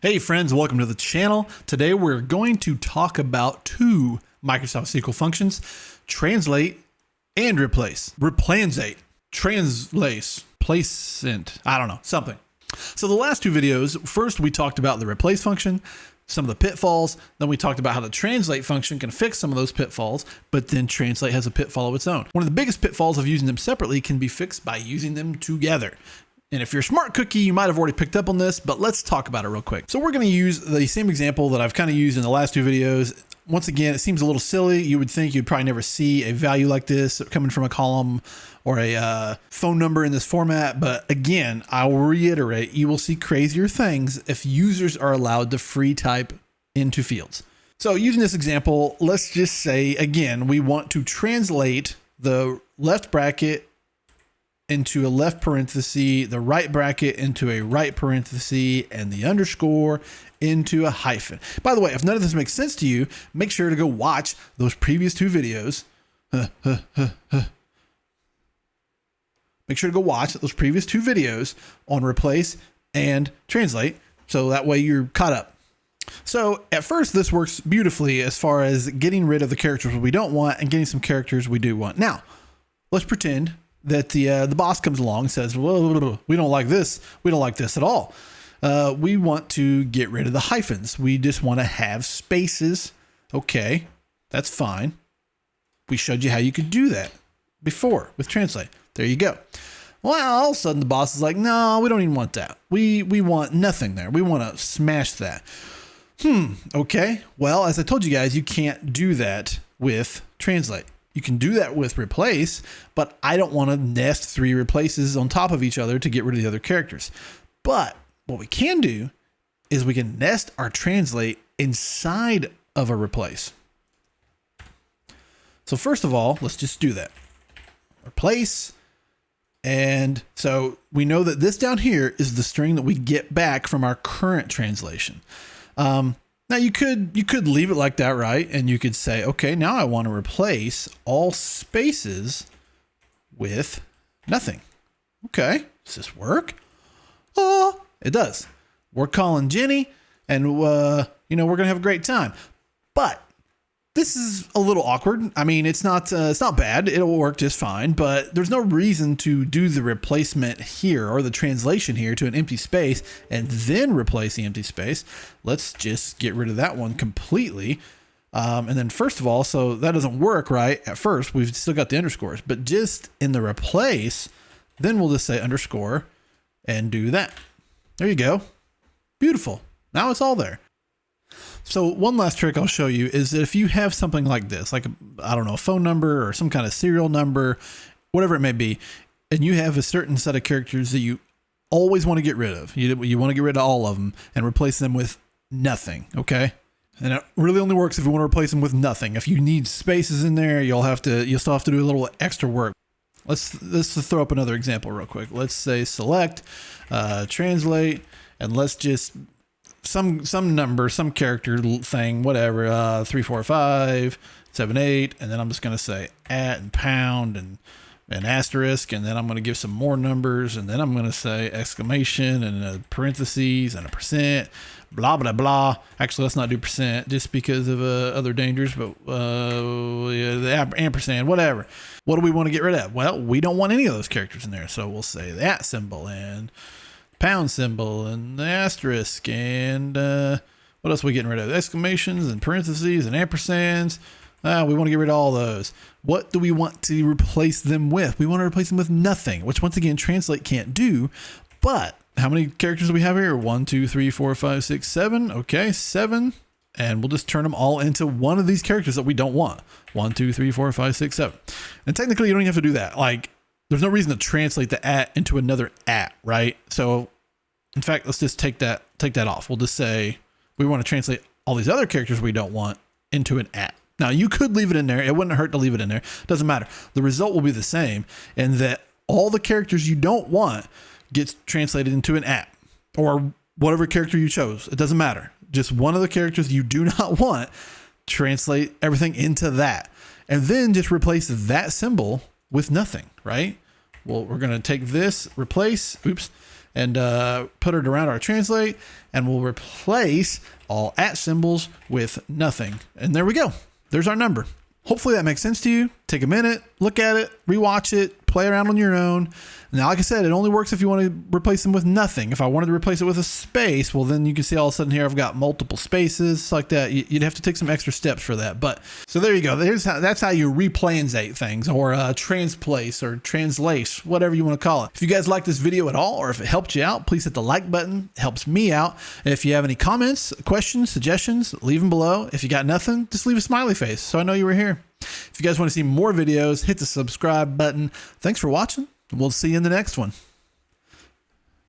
Hey friends, welcome to the channel. Today we're going to talk about two Microsoft SQL functions, translate and replace. Replansate, translace, placent, I don't know, something. So the last two videos, first we talked about the replace function, some of the pitfalls, then we talked about how the translate function can fix some of those pitfalls, but then translate has a pitfall of its own. One of the biggest pitfalls of using them separately can be fixed by using them together. And if you're a smart cookie, you might have already picked up on this, but let's talk about it real quick. So we're going to use the same example that I've kind of used in the last two videos. Once again, it seems a little silly. You would think you'd probably never see a value like this coming from a column or a phone number in this format. But again, I'll reiterate, you will see crazier things if users are allowed to free type into fields. So using this example, let's just say, again, we want to translate the left bracket into a left parenthesis, the right bracket into a right parenthesis, and the underscore into a hyphen. By the way, if none of this makes sense to you, make sure to go watch those previous two videos. Make sure to go watch those previous two videos on replace and translate, so that way you're caught up. So at first, this works beautifully as far as getting rid of the characters we don't want and getting some characters we do want. Now, let's pretend that the boss comes along and says, well, we don't like this. We don't like this at all. We want to get rid of the hyphens. We just want to have spaces. Okay, that's fine. We showed you how you could do that before with translate. There you go. Well, all of a sudden the boss is like, no, we don't even want that. We want nothing there. We want to smash that. Okay. Well, as I told you guys, you can't do that with translate. You can do that with replace, but I don't want to nest three replaces on top of each other to get rid of the other characters. But what we can do is we can nest our translate inside of a replace. So first of all, let's just do that. Replace. And so we know that this down here is the string that we get back from our current translation. Now you could leave it like that, right? And you could say, okay, now I want to replace all spaces with nothing. Okay, does this work? Oh, it does. We're calling Jenny, and we're gonna have a great time. But this is a little awkward. I mean, it's not bad. It'll work just fine, but there's no reason to do the replacement here or the translation here to an empty space and then replace the empty space. Let's just get rid of that one completely. And then first of all, so that doesn't work right at first. We've still got the underscores, but just in the replace, then we'll just say underscore and do that. There you go. Beautiful. Now it's all there. So one last trick I'll show you is that if you have something like this, like, I don't know, a phone number or some kind of serial number, whatever it may be, and you have a certain set of characters that you always want to get rid of. You want to get rid of all of them and replace them with nothing, okay? And it really only works if you want to replace them with nothing. If you need spaces in there, you'll still have to do a little extra work. Let's throw up another example real quick. Let's say select, translate, and let's just some number, some character thing, whatever, 3, 4, 5, 7, 8, and then I'm just going to say at and pound and asterisk, and then I'm going to give some more numbers, and then I'm going to say exclamation and a parentheses and a percent, blah, blah, blah. Actually, let's not do percent just because of other dangers, but the ampersand, whatever. What do we want to get rid of? Well, we don't want any of those characters in there, so we'll say the at symbol and pound symbol and the asterisk and what else are we getting rid of? Exclamations and parentheses and ampersands. We want to get rid of all those. What do we want to replace them with? We want to replace them with nothing, which once again translate can't do. But how many characters do we have here? 1, 2, 3, 4, 5, 6, 7. Okay, 7. And we'll just turn them all into one of these characters that we don't want. 1, 2, 3, 4, 5, 6, 7. And technically you don't even have to do that. Like, there's no reason to translate the at into another at, right? So in fact, let's just take that off. We'll just say we want to translate all these other characters we don't want into an at. Now you could leave it in there. It wouldn't hurt to leave it in there. Doesn't matter. The result will be the same in that all the characters you don't want gets translated into an at or whatever character you chose. It doesn't matter. Just one of the characters you do not want, translate everything into that. And then just replace that symbol with nothing, right? Well, we're going to take this, replace, and put it around our translate, and we'll replace all @ symbols with nothing. And there we go. There's our number. Hopefully that makes sense to you. Take a minute, look at it, rewatch it, play around on your own. Now, like I said, it only works if you want to replace them with nothing. If I wanted to replace it with a space, well, then you can see all of a sudden here I've got multiple spaces like that. You'd have to take some extra steps for that. But so there you go. That's how you replansate things, or transplace or translate, whatever you want to call it. If you guys like this video at all, or if it helped you out, please hit the like button. It helps me out. If you have any comments, questions, suggestions, leave them below. If you got nothing, just leave a smiley face so I know you were here. If you guys want to see more videos, hit the subscribe button. Thanks for watching. We'll see you in the next one.